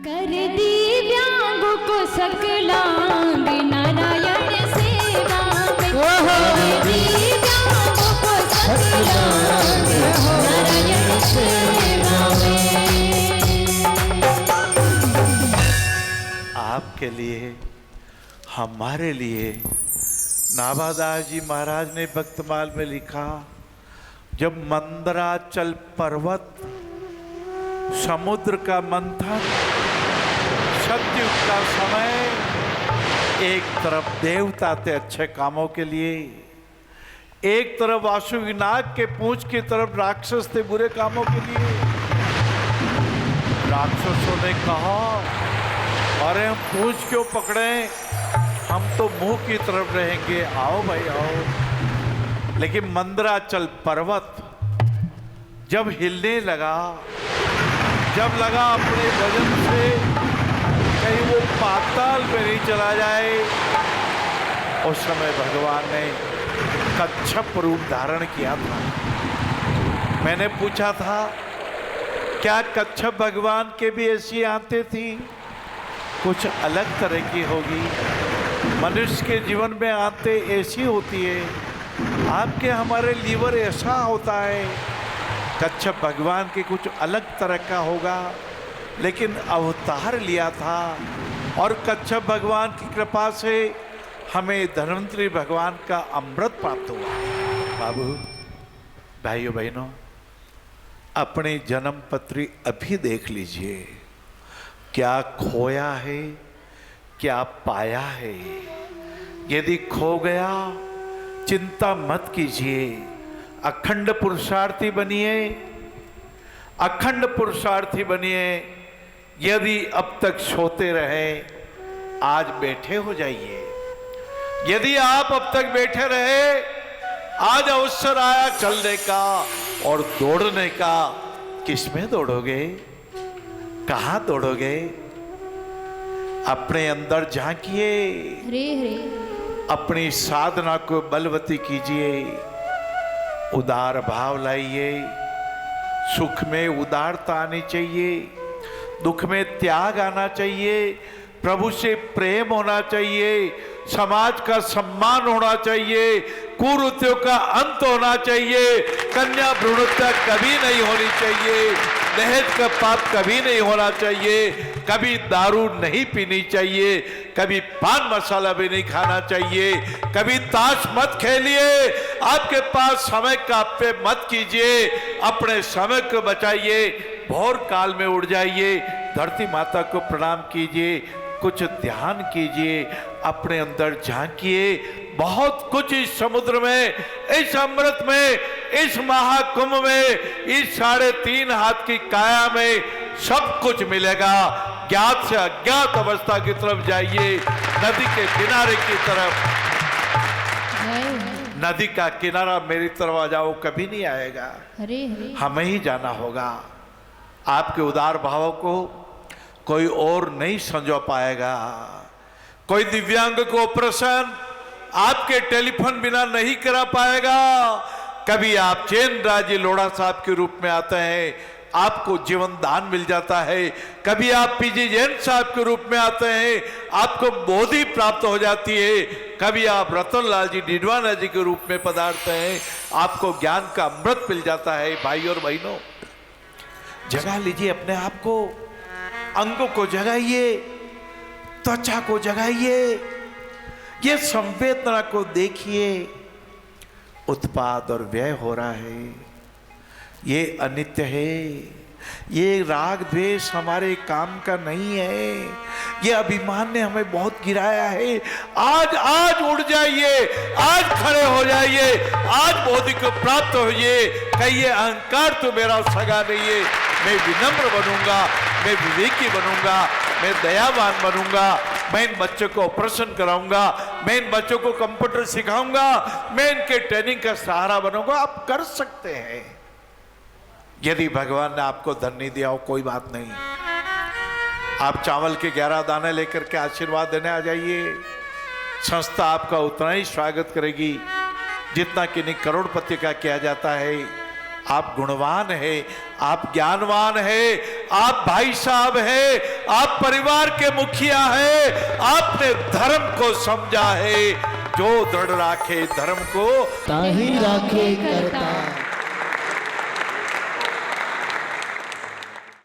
कर दिव्यांग को सकलांग नारायण सेवा में। कर दिव्यांग को सकलांग नारायण सेवा में। आपके लिए, हमारे लिए नाभादास जी महाराज ने भक्तमाल में लिखा, जब मंदराचल पर्वत समुद्र का मंथन, सतयुग का समय, एक तरफ देवता थे अच्छे कामों के लिए, एक तरफ वासुकिनाग के पूंछ की तरफ राक्षस थे बुरे कामों के लिए। राक्षसों ने कहा, अरे हम पूंछ क्यों पकड़े, हम तो मुंह की तरफ रहेंगे, आओ भाई आओ। लेकिन मंदराचल पर्वत जब हिलने लगा, जब लगा अपने वजन से कहीं वो पाताल में नहीं चला जाए, उस समय भगवान ने कच्छप रूप धारण किया था। मैंने पूछा था, क्या कच्छप भगवान के भी ऐसी आंतें थी? कुछ अलग तरह की होगी। मनुष्य के जीवन में आंतें ऐसी होती है, आपके हमारे लीवर ऐसा होता है। कच्छप भगवान के कुछ अलग तरह का होगा, लेकिन अवतार लिया था और कच्छप भगवान की कृपा से हमें धन्वंतरी भगवान का अमृत प्राप्त हुआ। बाबू, भाइयों बहनों, अपनी जन्म पत्री अभी देख लीजिए, क्या खोया है, क्या पाया है। यदि खो गया, चिंता मत कीजिए, अखंड पुरुषार्थी बनिए, अखंड पुरुषार्थी बनिए। यदि अब तक सोते रहे, आज बैठे हो जाइए। यदि आप अब तक बैठे रहे, आज अवसर आया चलने का और दौड़ने का। किसमें दौड़ोगे, कहां दौड़ोगे? अपने अंदर झांकिए, हरे हरे, अपनी साधना को बलवती कीजिए, उदार भाव लाइए। सुख में उदारता आनी चाहिए, दुख में त्याग आना चाहिए, प्रभु से प्रेम होना चाहिए, समाज का सम्मान होना चाहिए, कुरीतियों का अंत होना चाहिए, कन्या भ्रूणहत्या कभी नहीं होनी चाहिए, दहेज का पाप कभी नहीं होना चाहिए, कभी दारू नहीं पीनी चाहिए, कभी पान मसाला भी नहीं खाना चाहिए, कभी ताश मत खेलिए, आपके पास समय का पे मत कीजिए, अपने समय को बचाइए, भोर काल में उठ जाइए, धरती माता को प्रणाम कीजिए, कुछ ध्यान कीजिए, अपने अंदर झांकिए। बहुत कुछ इस समुद्र में, इस अमृत में, इस महाकुंभ में, इस 3.5 हाथ की काया में सब कुछ मिलेगा। ज्ञात से अज्ञात अवस्था की तरफ जाइए, नदी के किनारे की तरफ। नदी का किनारा मेरी तरफ आ जाओ, कभी नहीं आएगा, हरे हरे। हमें ही जाना होगा। आपके उदार भावों को कोई और नहीं संजो पाएगा। कोई दिव्यांग को ऑपरेशन आपके टेलीफोन बिना नहीं करा पाएगा। कभी आप चैन राजी लोढ़ा साहब के रूप में आते हैं, आपको जीवन दान मिल जाता है। कभी आप पीजी जैन साहब के रूप में आते हैं, आपको बोधि प्राप्त हो जाती है। कभी आप रतन लाल जी डिडवाना जी के रूप में पधारते हैं, आपको ज्ञान का अमृत मिल जाता है। भाई और बहनों, जगा लीजिए अपने आप को, अंगों को जगाइए, त्वचा को जगाइए, ये संवेदना को देखिए। उत्पाद और व्यय हो रहा है, ये अनित्य है, ये राग द्वेष हमारे काम का नहीं है, ये अभिमान ने हमें बहुत गिराया है। आज उड़ जाइए, आज खड़े हो जाइए, आज बोधि को प्राप्त होइए। कहिए अहंकार तो मेरा सगा नहीं है, मैं विनम्र बनूंगा, मैं विवेकी बनूंगा, मैं दयावान बनूंगा, मैं इन बच्चों को ऑपरेशन कराऊंगा, मैं इन बच्चों को कंप्यूटर सिखाऊंगा, मैं इनके ट्रेनिंग का सहारा बनूंगा। आप कर सकते हैं। यदि भगवान ने आपको धन नहीं दिया हो, कोई बात नहीं, आप चावल के 11 दाने लेकर के आशीर्वाद देने आ जाइए। संस्था आपका उतना ही स्वागत करेगी जितना किन्हीं करोड़पति का किया जाता है। आप गुणवान है, आप ज्ञानवान है, आप भाई साहब है, आप परिवार के मुखिया है, आपने धर्म को समझा है। जो दृढ़ राखे धर्म को ताही राखे करता।